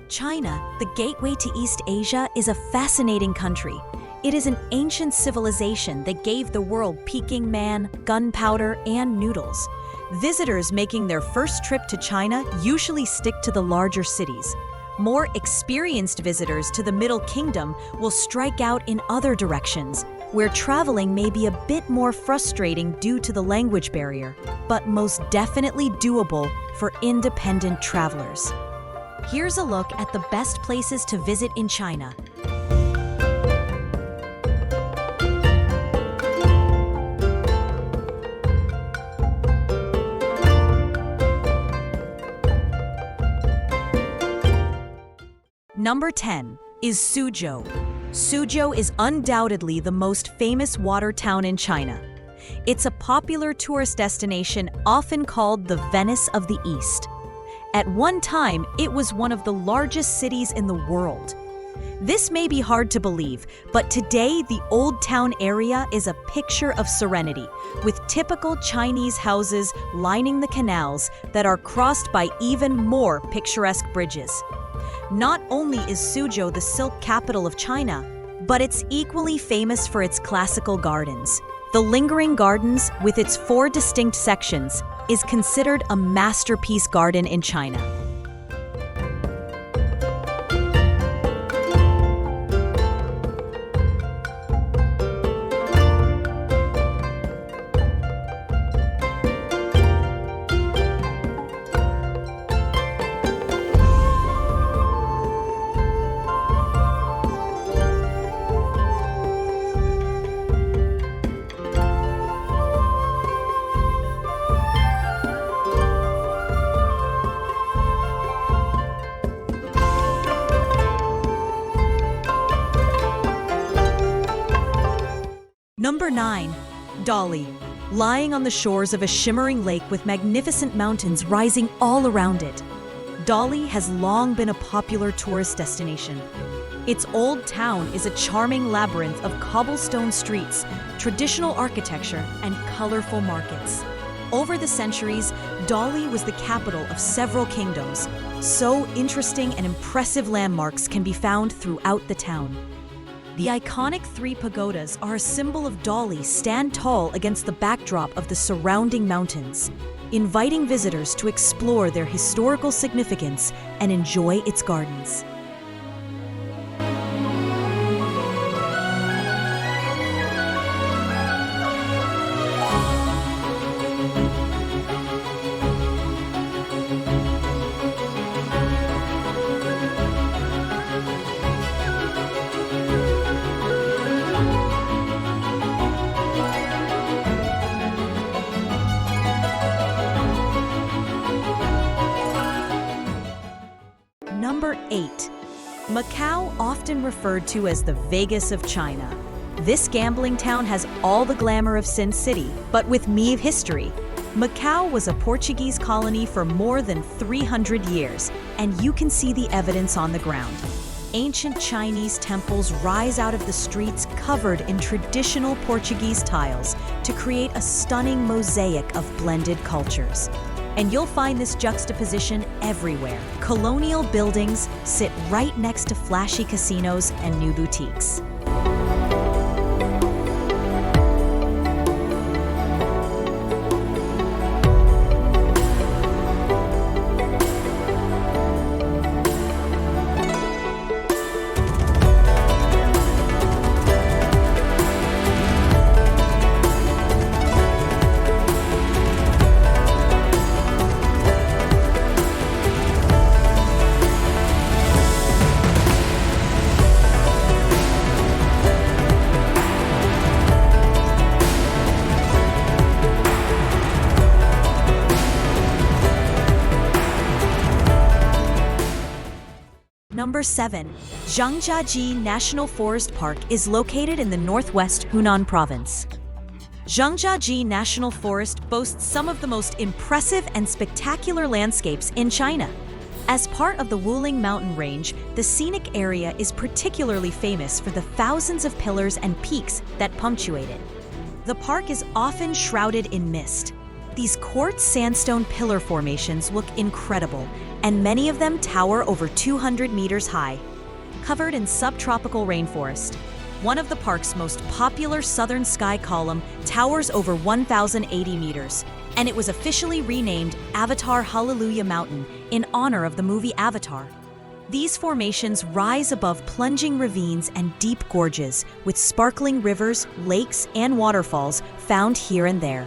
China, the gateway to East Asia, is a fascinating country. It is an ancient civilization that gave the world Peking man, gunpowder, and noodles. Visitors making their first trip to China usually stick to the larger cities. More experienced visitors to the Middle Kingdom will strike out in other directions, where traveling may be a bit more frustrating due to the language barrier, but most definitely doable for independent travelers. Here's a look at the best places to visit in China. Number 10 is Suzhou. Suzhou is undoubtedly the most famous water town in China. It's a popular tourist destination often called the Venice of the East. At one time, it was one of the largest cities in the world. This may be hard to believe, but today the Old Town area is a picture of serenity, with typical Chinese houses lining the canals that are crossed by even more picturesque bridges. Not only is Suzhou the silk capital of China, but it's equally famous for its classical gardens. The Lingering Gardens, with its 4 distinct sections, is considered a masterpiece garden in China. Number 9. Dali. Lying on the shores of a shimmering lake with magnificent mountains rising all around it, Dali has long been a popular tourist destination. Its old town is a charming labyrinth of cobblestone streets, traditional architecture, and colorful markets. Over the centuries, Dali was the capital of several kingdoms, so interesting and impressive landmarks can be found throughout the town. The iconic 3 pagodas are a symbol of Dali stand tall against the backdrop of the surrounding mountains, inviting visitors to explore their historical significance and enjoy its gardens. Number 8. Macau, often referred to as the Vegas of China. This gambling town has all the glamour of Sin City, but with Meve history. Macau was a Portuguese colony for more than 300 years, and you can see the evidence on the ground. Ancient Chinese temples rise out of the streets covered in traditional Portuguese tiles to create a stunning mosaic of blended cultures. And you'll find this juxtaposition everywhere. Colonial buildings sit right next to flashy casinos and new boutiques. Number 7. Zhangjiajie National Forest Park is located in the northwest Hunan province. Zhangjiajie National Forest boasts some of the most impressive and spectacular landscapes in China. As part of the Wuling mountain range, the scenic area is particularly famous for the thousands of pillars and peaks that punctuate it. The park is often shrouded in mist. These quartz sandstone pillar formations look incredible, and many of them tower over 200 meters high. Covered in subtropical rainforest, one of the park's most popular southern sky column towers over 1,080 meters, and it was officially renamed Avatar Hallelujah Mountain in honor of the movie Avatar. These formations rise above plunging ravines and deep gorges, with sparkling rivers, lakes, and waterfalls found here and there.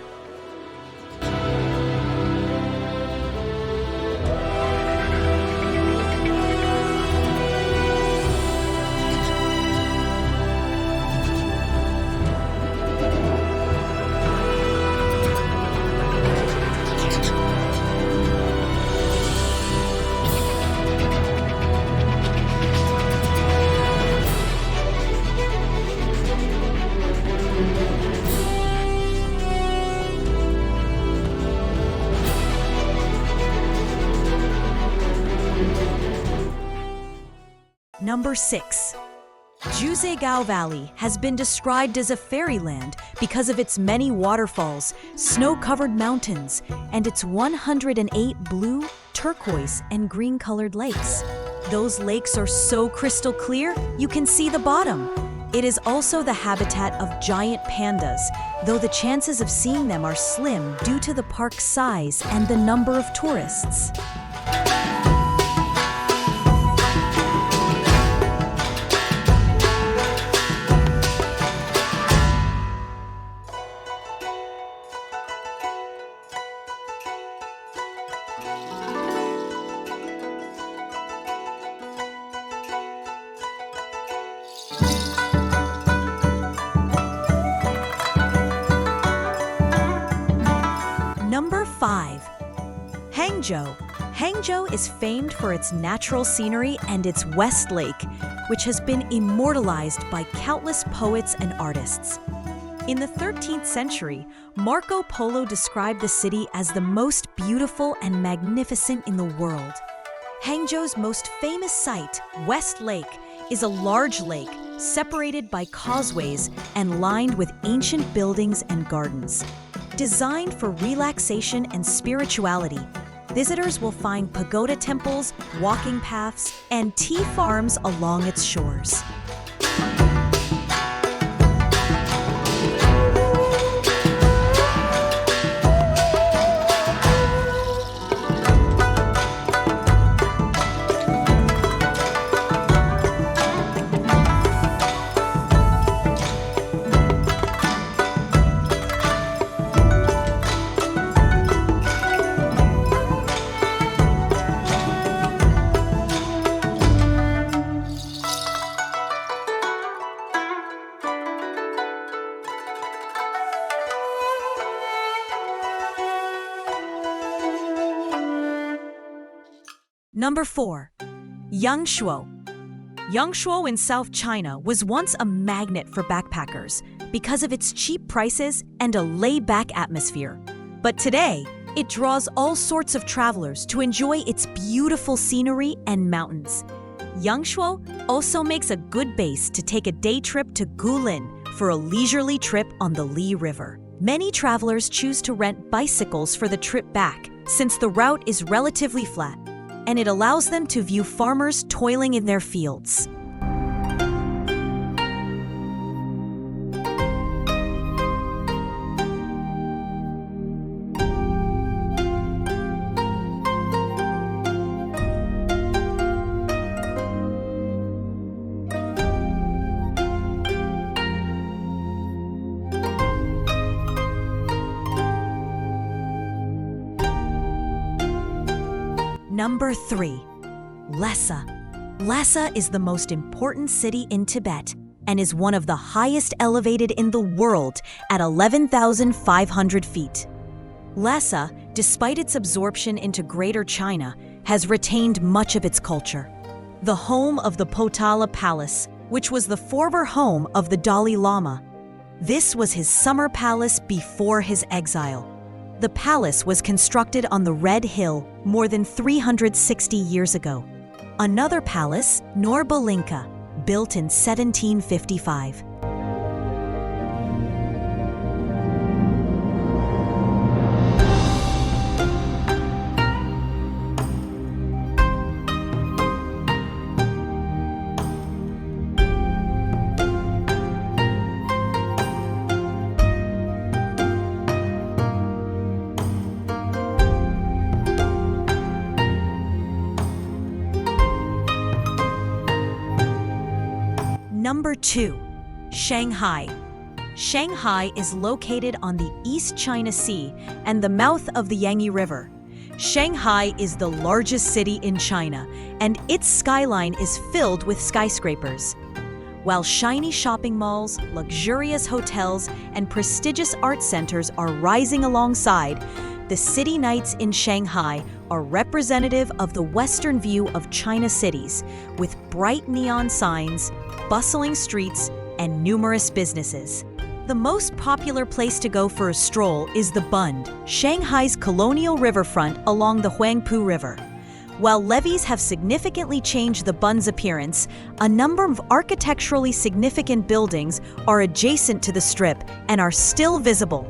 Number 6. Jiuzhaigou Valley has been described as a fairyland because of its many waterfalls, snow-covered mountains, and its 108 blue, turquoise, and green-colored lakes. Those lakes are so crystal clear, you can see the bottom. It is also the habitat of giant pandas, though the chances of seeing them are slim due to the park's size and the number of tourists. Number 5. Hangzhou. Hangzhou is famed for its natural scenery and its West Lake, which has been immortalized by countless poets and artists. In the 13th century, Marco Polo described the city as the most beautiful and magnificent in the world. Hangzhou's most famous site, West Lake, is a large lake separated by causeways and lined with ancient buildings and gardens. Designed for relaxation and spirituality, visitors will find pagoda temples, walking paths, and tea farms along its shores. Number 4. Yangshuo. Yangshuo in South China was once a magnet for backpackers because of its cheap prices and a laid-back atmosphere. But today, it draws all sorts of travelers to enjoy its beautiful scenery and mountains. Yangshuo also makes a good base to take a day trip to Guilin for a leisurely trip on the Li River. Many travelers choose to rent bicycles for the trip back since the route is relatively flat, and it allows them to view farmers toiling in their fields. Number 3. Lhasa. Lhasa is the most important city in Tibet and is one of the highest elevated in the world at 11,500 feet. Lhasa, despite its absorption into Greater China, has retained much of its culture. The home of the Potala Palace, which was the former home of the Dalai Lama. This was his summer palace before his exile. The palace was constructed on the Red Hill more than 360 years ago. Another palace, Norbalinka, built in 1755. Number 2. Shanghai. Shanghai is located on the East China Sea and the mouth of the Yangtze River. Shanghai is the largest city in China, and its skyline is filled with skyscrapers. While shiny shopping malls, luxurious hotels, and prestigious art centers are rising alongside, the city nights in Shanghai are representative of the Western view of China's cities, with bright neon signs, bustling streets, and numerous businesses. The most popular place to go for a stroll is the Bund, Shanghai's colonial riverfront along the Huangpu River. While levees have significantly changed the Bund's appearance, a number of architecturally significant buildings are adjacent to the strip and are still visible.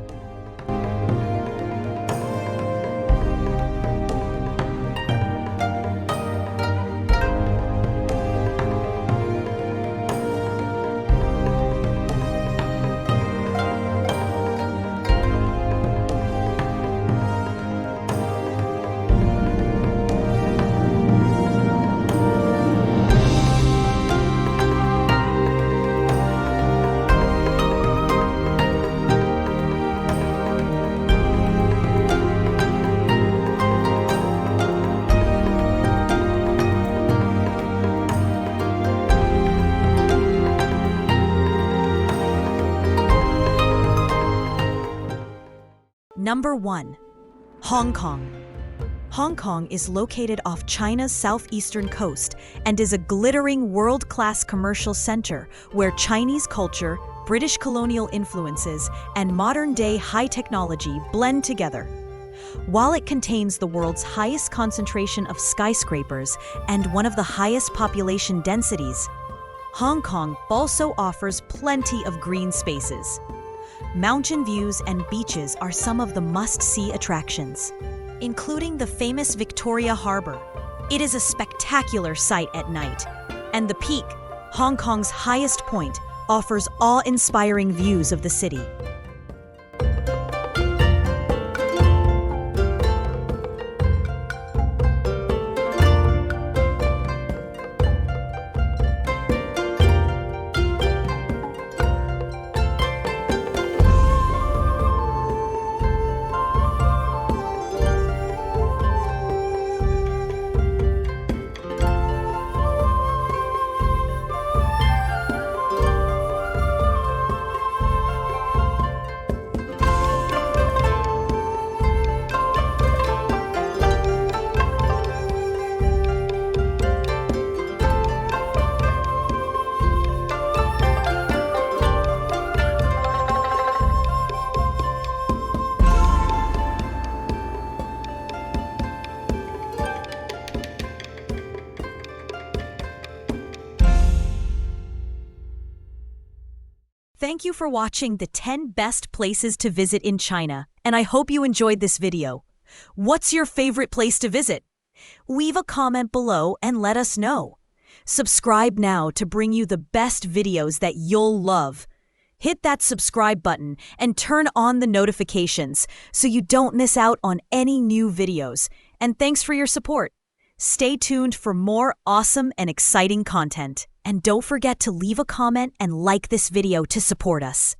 Number 1. Hong Kong. Hong Kong is located off China's southeastern coast and is a glittering world-class commercial center where Chinese culture, British colonial influences, and modern-day high technology blend together. While it contains the world's highest concentration of skyscrapers and one of the highest population densities, Hong Kong also offers plenty of green spaces. Mountain views and beaches are some of the must-see attractions, including the famous Victoria Harbour. It is a spectacular sight at night, and the Peak, Hong Kong's highest point, offers awe-inspiring views of the city. Thank you for watching the 10 best places to visit in China, and I hope you enjoyed this video. What's your favorite place to visit? Leave a comment below and let us know. Subscribe now to bring you the best videos that you'll love. Hit that subscribe button and turn on the notifications so you don't miss out on any new videos. And thanks for your support. Stay tuned for more awesome and exciting content. And don't forget to leave a comment and like this video to support us.